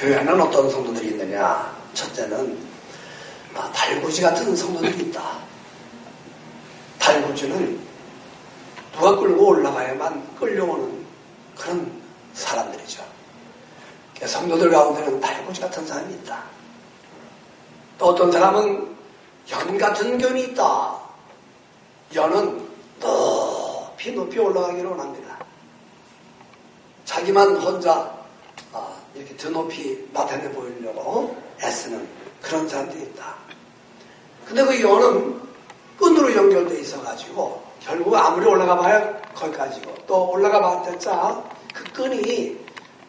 교회 안에는 어떤 성도들이 있느냐? 첫째는 달구지 같은 성도들이 있다. 달구지는 누가 끌고 올라가야만 끌려오는 그런 사람들이죠. 성도들 가운데는 달구지 같은 사람이 있다. 또 어떤 사람은 연 같은 견이 있다. 연은 높이 높이 올라가기를 원합니다. 자기만 혼자 이렇게 더 높이 나타내 보이려고 애쓰는 그런 사람들이 있다. 근데 그 연은 끈으로 연결되어 있어가지고 결국 아무리 올라가 봐야 거기까지고 또 올라가 봤자 그 끈이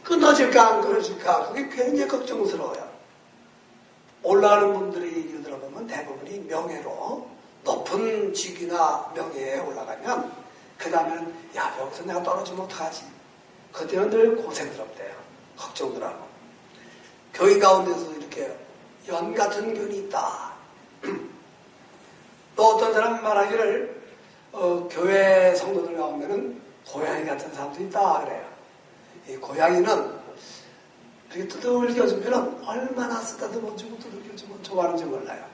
끊어질까 안 끊어질까 그게 굉장히 걱정스러워요. 올라가는 분들의 얘기를 들어보면 대부분이 명예로 높은 직위나 명예에 올라가면 그 다음에는 야 여기서 내가 떨어지면 어떡하지? 그때는 늘 고생스럽대요. 걱정들하고. 교회 가운데서 이렇게 연 같은 견이 있다. 또 어떤 사람은 말하기를 교회 성도들 가운데는 고양이 같은 사람도 있다 그래요. 이 고양이는 이렇게 두들겨주면 얼마나 쓰다듬어주고 두들겨주면 좋아하는지 몰라요.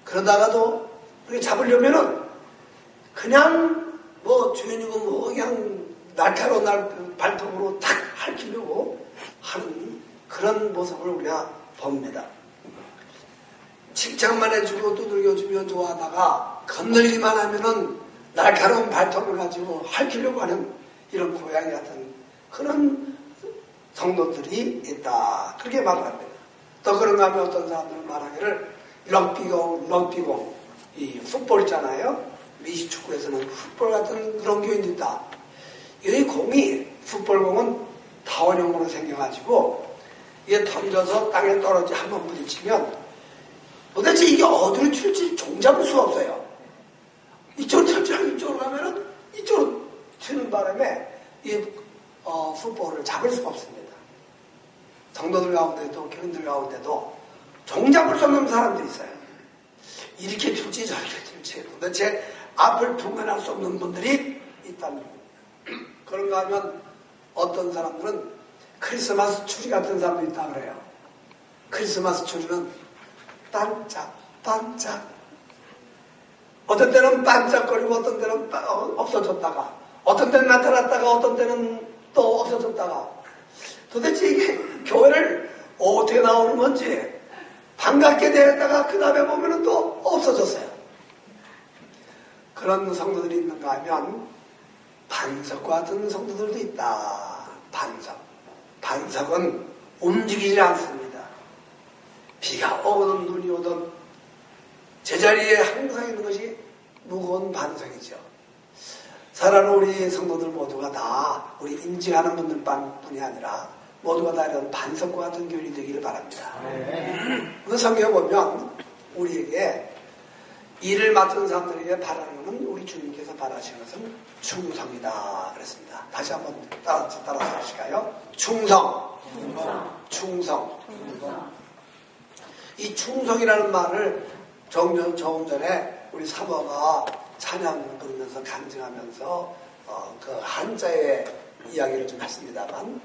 그러다가도 이렇게 잡으려면은 그냥 뭐 주인이고 뭐 그냥 날카로운 발톱으로 탁 핥히려고 하는 그런 모습을 우리가 봅니다. 칭찬만 해주고 두들겨주면 좋아하다가 건들기만 하면은 날카로운 발톱을 가지고 핥히려고 하는 이런 고양이 같은 그런 성도들이 있다. 그렇게 말을 합니다. 또 그런가 하면 어떤 사람들은 말하기를 럭비공, 이 풋볼 있잖아요. 미식축구에서는 풋볼 같은 그런 교인도 있다. 이 공이, 풋볼공은 타원형으로 생겨가지고 이게 던져서 땅에 떨어지 한번 부딪히면 도대체 이게 어디로 튈지 종잡을 수가 없어요. 이쪽으로 튈지라고 이쪽으로 가면은 이쪽으로 튀는 바람에 이 풋볼을 잡을 수가 없습니다. 성도들 가운데도 교인들 가운데도 종잡을 수 없는 사람들이 있어요. 이렇게 튈지 저렇게 튈지 도대체 앞을 통면할 수 없는 분들이 있다는 겁니다. 그런가 하면 어떤 사람들은 크리스마스 추리 같은 사람도 있다 그래요. 크리스마스 추리는 반짝 어떤 때는 반짝거리고 어떤 때는 없어졌다가 어떤 때는 나타났다가 어떤 때는 또 없어졌다가 도대체 이게 교회를 어떻게 나오는 건지 반갑게 되었다가 그 다음에 보면은 또 없어졌어요. 그런 성도들이 있는가 하면 반석과 같은 성도들도 있다. 반석은 움직이지 않습니다. 비가 오든 눈이 오든 제자리에 항상 있는 것이 무거운 반석이죠. 사랑하는 우리 성도들 모두가 다 우리 인증하는 분들뿐이 아니라 모두가 다 이런 반석과 같은 교인이 되기를 바랍니다. 그 성경에 보면 우리에게 일을 맡은 사람들에게 바라는 것은 우리 주님께서 바라시는 것은 충성이다 그랬습니다. 다시 한번 따라서 하실까요? 충성. 이 충성이라는 말을 조금 전에 우리 사모가 찬양 부르면서 간증하면서 그 한자의 이야기를 좀 했습니다만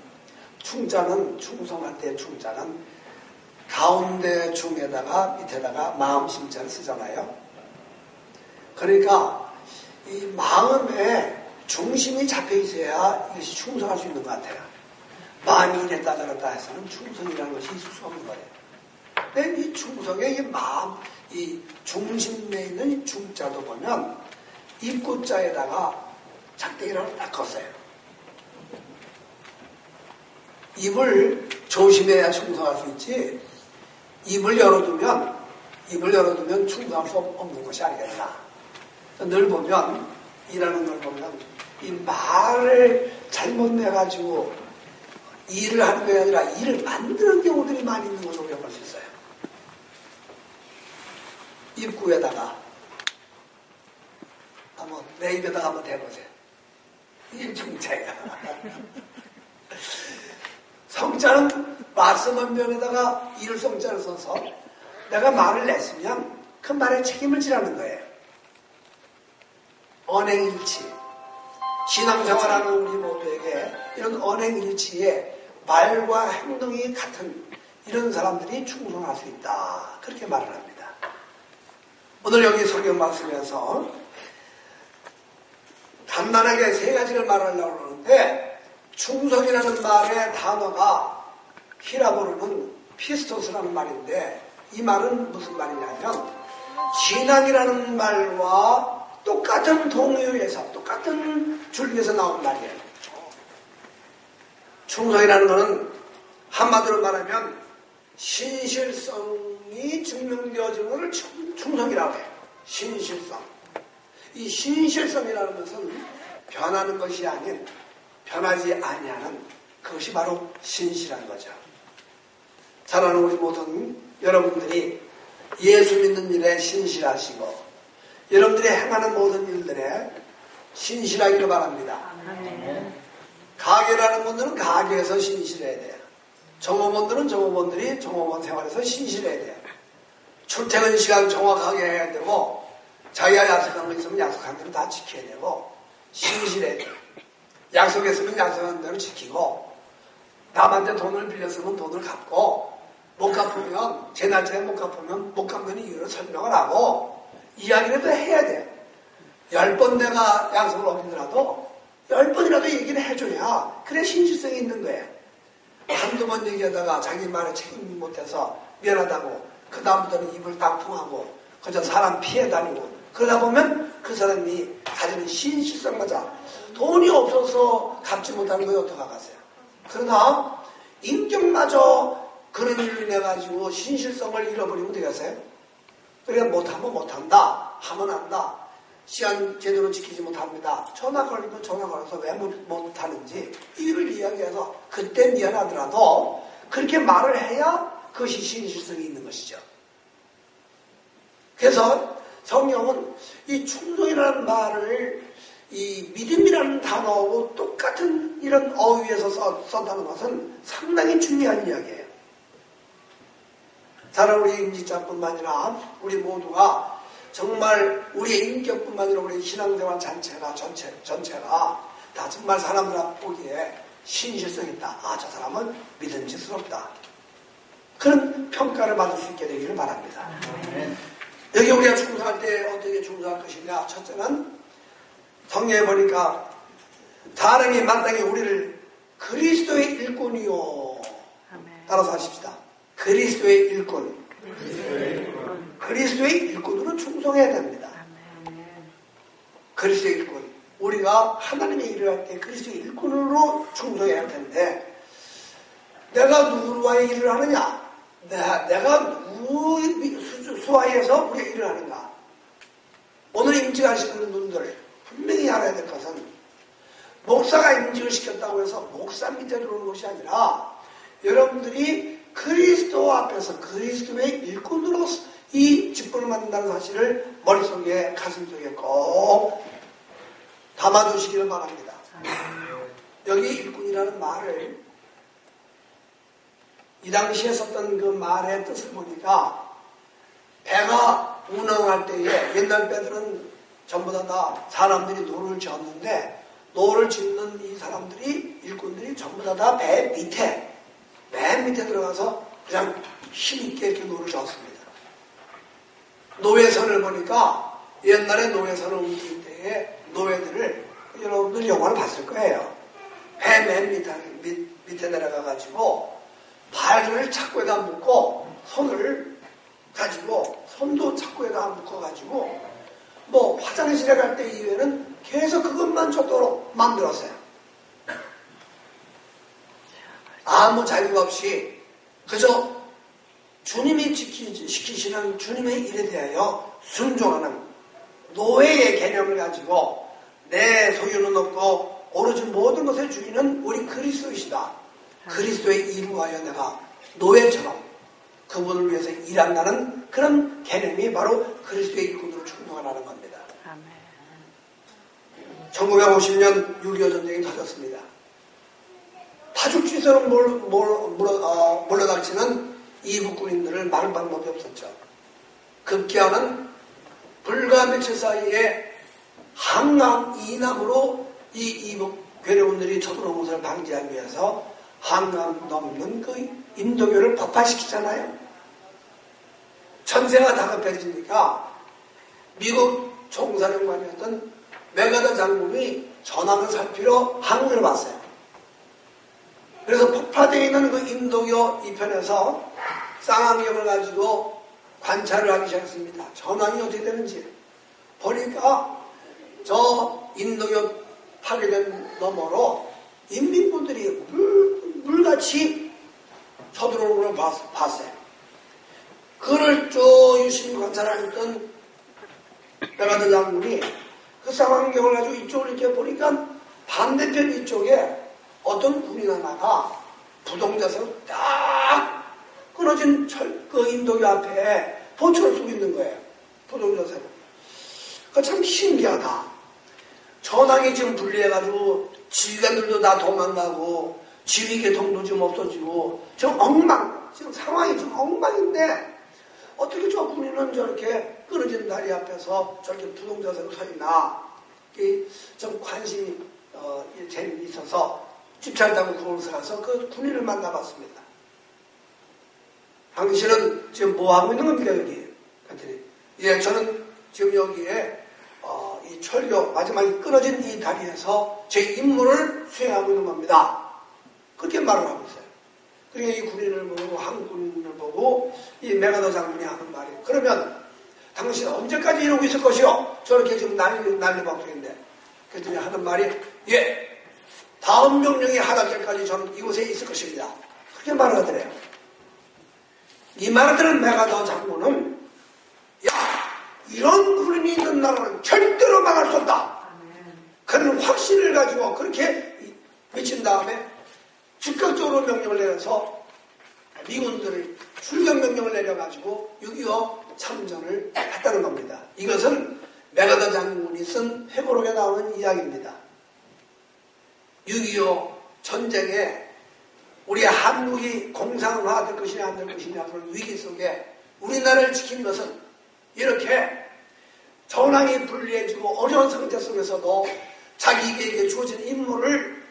충자는 충성할 때 충자는 가운데 중에다가 밑에다가 마음 심자를 쓰잖아요. 그러니까 이 마음에 중심이 잡혀 있어야 이것이 충성할 수 있는 것 같아요. 마음이 이랬다 저랬다 해서는 충성이라는 것이 있을 수 없는 거예요. 근데 이 충성의 이 마음, 이 중심에 있는 이 중자도 보면 입구자에다가 작대기를 딱 껐어요. 입을 조심해야 충성할 수 있지. 입을 열어두면 충성할 수 없는 것이 아니겠나. 늘 보면 일하는 걸 보면 이 말을 잘못 내가지고 일을 하는 게 아니라 일을 만드는 경우들이 많이 있는 것으로 볼 수 있어요. 입구에다가 한번 내 입에다가 한번 대보세요. 이게 중자야. 성자는 말씀한 면에다가 일성자를 써서 내가 말을 냈으면 그 말에 책임을 지라는 거예요. 언행일치. 신앙생활하는 우리 모두에게 이런 언행일치에 말과 행동이 같은 이런 사람들이 충성할 수 있다. 그렇게 말을 합니다. 오늘 여기 성경 말씀에서 간단하게 세 가지를 말하려고 그러는데 충성이라는 말의 단어가 히라보로는 피스토스라는 말인데 이 말은 무슨 말이냐면 신앙이라는 말과 똑같은 동요에서 똑같은 줄기에서 나온 말이에요. 충성이라는 것은 한마디로 말하면 신실성이 증명되어지는 것을 충성이라고 해요. 신실성. 이 신실성이라는 것은 변하는 것이 아닌 변하지 아니하는 그것이 바로 신실한 거죠. 사랑하는 우리 모든 여러분들이 예수 믿는 일에 신실하시고 여러분들이 행하는 모든 일들에 신실하기를 바랍니다. 가게라는 분들은 가게에서 신실해야 돼요. 종업원들은 종업원들이 종업원 생활에서 신실해야 돼요. 출퇴근 시간 정확하게 해야 되고 자기가 약속한 거 있으면 약속한 대로 다 지켜야 되고 신실해야 돼요. 약속했으면 약속한 대로 지키고 남한테 돈을 빌렸으면 돈을 갚고 못 갚으면 제 날짜에 못 갚으면 못 갚는 이유를 설명을 하고 이야기라도 해야 돼요. 10번 내가 약속을 어기더라도 10번이라도 얘기를 해줘야 그래 신실성이 있는 거예요. 한두 번 얘기하다가 자기 말에 책임 못해서 미안하다고 그 다음부터는 입을 닥통하고 그저 사람 피해 다니고 그러다 보면 그 사람이 가지는 신실성마저 돈이 없어서 갚지 못하는 거에 어떡하겠어요. 그러나 인격마저 그런 일로 인해 가지고 신실성을 잃어버리면 되겠어요? 그래 못하면 못한다 하면 한다. 시간 제대로 지키지 못합니다. 전화 걸리면 전화 걸어서 왜 못하는지 이유를 이야기해서 그때 미안하더라도 그렇게 말을 해야 그것이 신실성이 있는 것이죠. 그래서 성경은 이 충성이라는 말을 이 믿음이라는 단어하고 똑같은 이런 어휘에서 썼다는 것은 상당히 중요한 이야기예요. 사랑하는 우리 임직자뿐만 아니라 우리 모두가 정말 우리의 인격뿐만 아니라 우리 신앙생활 전체가 다 정말 사람들 보기에 신실성 있다. 아, 저 사람은 믿음직스럽다. 그런 평가를 받을 수 있게 되기를 바랍니다. 여기 우리가 충성할 때 어떻게 충성할 것이냐. 첫째는 성경에 보니까 사람이 마땅히 우리를 그리스도의 일꾼이요. 따라서 하십시다. 그리스도의 일꾼. 그리스도의 일꾼으로 충성해야 됩니다. 그리스도의 일꾼. 우리가 하나님의 일을 할 때 그리스도의 일꾼으로 충성해야 할 텐데 내가 누구와의 일을 하느냐? 내가 누구 수하에서 우리가 일을 하는가? 오늘 임직하시는 분들 분명히 알아야 될 것은 목사가 임직을 시켰다고 해서 목사 밑에 들어오는 것이 아니라 여러분들이 그리스도 앞에서 그리스도의 일꾼으로 이 직분을 맡는다는 사실을 머릿속에 가슴속에 꼭 담아두시기를 바랍니다. 여기 일꾼이라는 말을 이 당시에 썼던 그 말의 뜻을 보니까 배가 운항할 때에 옛날 배들은 전부 다 사람들이 노를 지었는데 노를 짓는 이 사람들이 일꾼들이 전부 다 배 밑에 맨 밑에 들어가서 그냥 힘있게 이렇게 노를 졌습니다. 노회선을 보니까 옛날에 노회선을 움직일 때에 노회들을 여러분들 영화를 봤을 거예요. 배 맨 밑에 내려가가지고 발을 착고에다 묶고 손을 가지고 손도 착고에다 묶어가지고 뭐 화장실에 갈 때 이외에는 계속 그것만 줬도록 만들었어요. 아무 자유가 없이 그저 주님이 시키시는 주님의 일에 대하여 순종하는 노예의 개념을 가지고 내 소유는 없고 오로지 모든 것의 주인은 우리 그리스도이시다. 그리스도의 일을 위하여 내가 노예처럼 그분을 위해서 일한다는 그런 개념이 바로 그리스도의 일꾼으로 충성하라는 겁니다. 1950년 6.25 전쟁이 터졌습니다. 파죽지세로 몰려닥치는 이북 군인들을 막을 방법이 없었죠. 급기야는 불과 며칠 사이에 한강 이남으로 이 이북 괴뢰군들이 쳐들어온 것을 방지하기 위해서 한강 넘는 그 인도교를 폭파시키잖아요. 전세가 다급해지니까 미국 총사령관이었던 맥아더 장군이 전황을 살피러 한국에 왔어요. 그래서 폭파되어 있는 그 인도교 이편에서 쌍안경을 가지고 관찰을 하기 시작했습니다. 전황이 어떻게 되는지. 보니까 저 인도교 파괴된 너머로 인민군들이 물같이 서들어오는 걸 봤어요. 그를 쭉 유심히 관찰하던 맥아더 장군이 그 쌍안경을 가지고 이쪽을 이렇게 보니까 반대편 이쪽에 어떤 군인 하나가 부동자세로 딱 끊어진 그 인도교 앞에 보초를 쏘고 있는 거예요. 부동자세로. 그러니까 참 신기하다. 전황이 지금 분리해가지고 지휘관들도 다 도망가고 지휘계통도 지금 없어지고 지금 상황이 좀 엉망인데 어떻게 저 군인은 저렇게 끊어진 다리 앞에서 저렇게 부동자세로 서 있나. 좀 관심이 재미있어서 집차를 타고 그곳에 가서 그 군인을 만나봤습니다. 당신은 지금 뭐 하고 있는 겁니까 여기? 그랬더니 예, 저는 지금 여기에 이 철교 마지막에 끊어진 이 다리에서 제 임무를 수행하고 있는 겁니다. 그렇게 말을 하고 있어요. 그러니까 이 군인을 보고 한국 군인을 보고 이 맥아더 장군이 하는 말이 그러면 당신 언제까지 이러고 있을 것이요? 저렇게 지금 난리방통인데 그랬더니 하는 말이 예, 다음 명령이 하달 때까지 저는 이곳에 있을 것입니다. 그렇게 말을 하더래요. 이 말을 들은 맥아더 장군은 야, 이런 군인이 있는 나라는 절대로 막을 수 없다. 그런 확신을 가지고 그렇게 미친 다음에 즉각적으로 명령을 내려서 미군들을 출격 명령을 내려가지고 6.25 참전을 했다는 겁니다. 이것은 맥아더 장군이 쓴 회고록에 나오는 이야기입니다. 6.25 전쟁에 우리 한국이 공산화될 것이냐 안 될 것이냐 그런 위기 속에 우리나라를 지킨 것은 이렇게 전황이 불리해지고 어려운 상태 속에서도 자기에게 주어진 임무를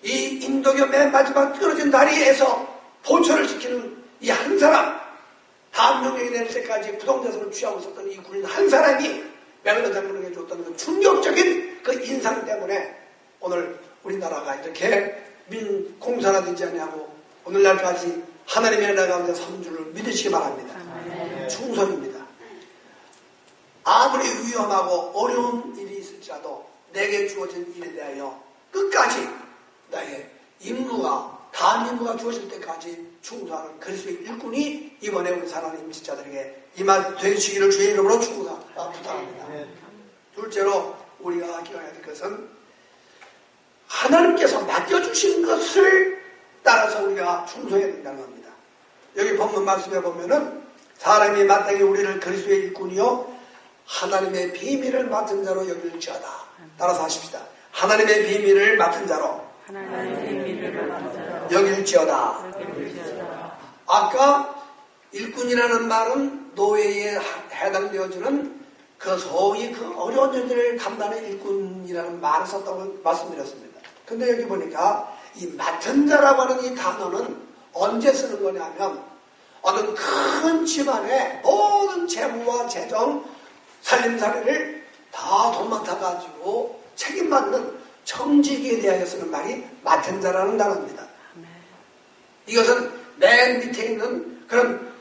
이 인도교 맨 마지막 끊어진 다리에서 보초를 지키는 이 한 사람, 다음 명령이 내릴 때까지 부동자선을 취하고 있었던 이 군인 한 사람이 맥아더 장군에게 줬던 그 충격적인 그 인상 때문에 오늘 우리나라가 이렇게 공산화되지 않냐고 오늘날까지 하나님의 나라 가운데 선 줄을 믿으시기 바랍니다. 충성입니다. 아무리 위험하고 어려운 일이 있을지라도 내게 주어진 일에 대하여 끝까지 나의 임무가 다음 임무가 주어질 때까지 충성하는 그리스도의 일꾼이 이번에 우리 하나님 지자들에게 임하 되시기를 주의 이름으로 부탁합니다. 둘째로 우리가 기억해야 될 것은 하나님께서 맡겨주신 것을 따라서 우리가 충성해야 된다는 겁니다. 여기 본문 말씀에 보면은 사람이 마땅히 우리를 그리스도의 일꾼이요 하나님의 비밀을 맡은 자로 여길지어다. 따라서 하십시다. 하나님의 비밀을 맡은 자로 여길지어다. 아까 일꾼이라는 말은 노예에 해당되어지는 그 소위 그 어려운 일들을 감당하는 일꾼이라는 말을 썼다고 말씀드렸습니다. 근데 여기 보니까 이 맡은 자라고 하는 이 단어는 언제 쓰는 거냐면 어떤 큰 집안의 모든 재무와 재정, 살림살이를 다 도맡아가지고 책임받는 정직에 대하여 쓰는 말이 맡은 자라는 단어입니다. 이것은 맨 밑에 있는 그런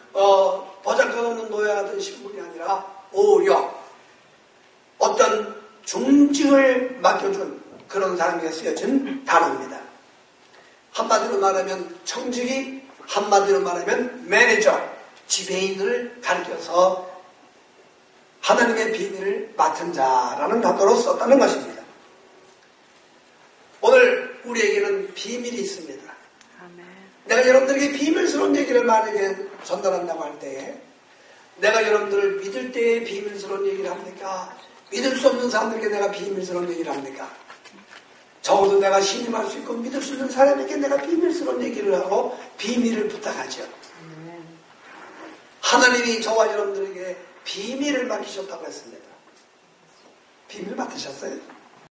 보잘것 없는 노예 같은 신분이 아니라 오히려 어떤 중직을 맡겨준 그런 사람에게 쓰여진 단어입니다. 한마디로 말하면 청직이, 한마디로 말하면 매니저, 지배인을 가리켜서 하나님의 비밀을 맡은 자라는 단어로 썼다는 것입니다. 오늘 우리에게는 비밀이 있습니다. 내가 여러분들에게 비밀스러운 얘기를 만약에 전달한다고 할 때에 내가 여러분들을 믿을 때에 비밀스러운 얘기를 합니까? 믿을 수 없는 사람들에게 내가 비밀스러운 얘기를 합니까? 적어도 내가 신임할 수 있고 믿을 수 있는 사람에게 내가 비밀스러운 얘기를 하고 비밀을 부탁하죠. 하나님이 저와 여러분들에게 비밀을 맡기셨다고 했습니다. 비밀 맡으셨어요?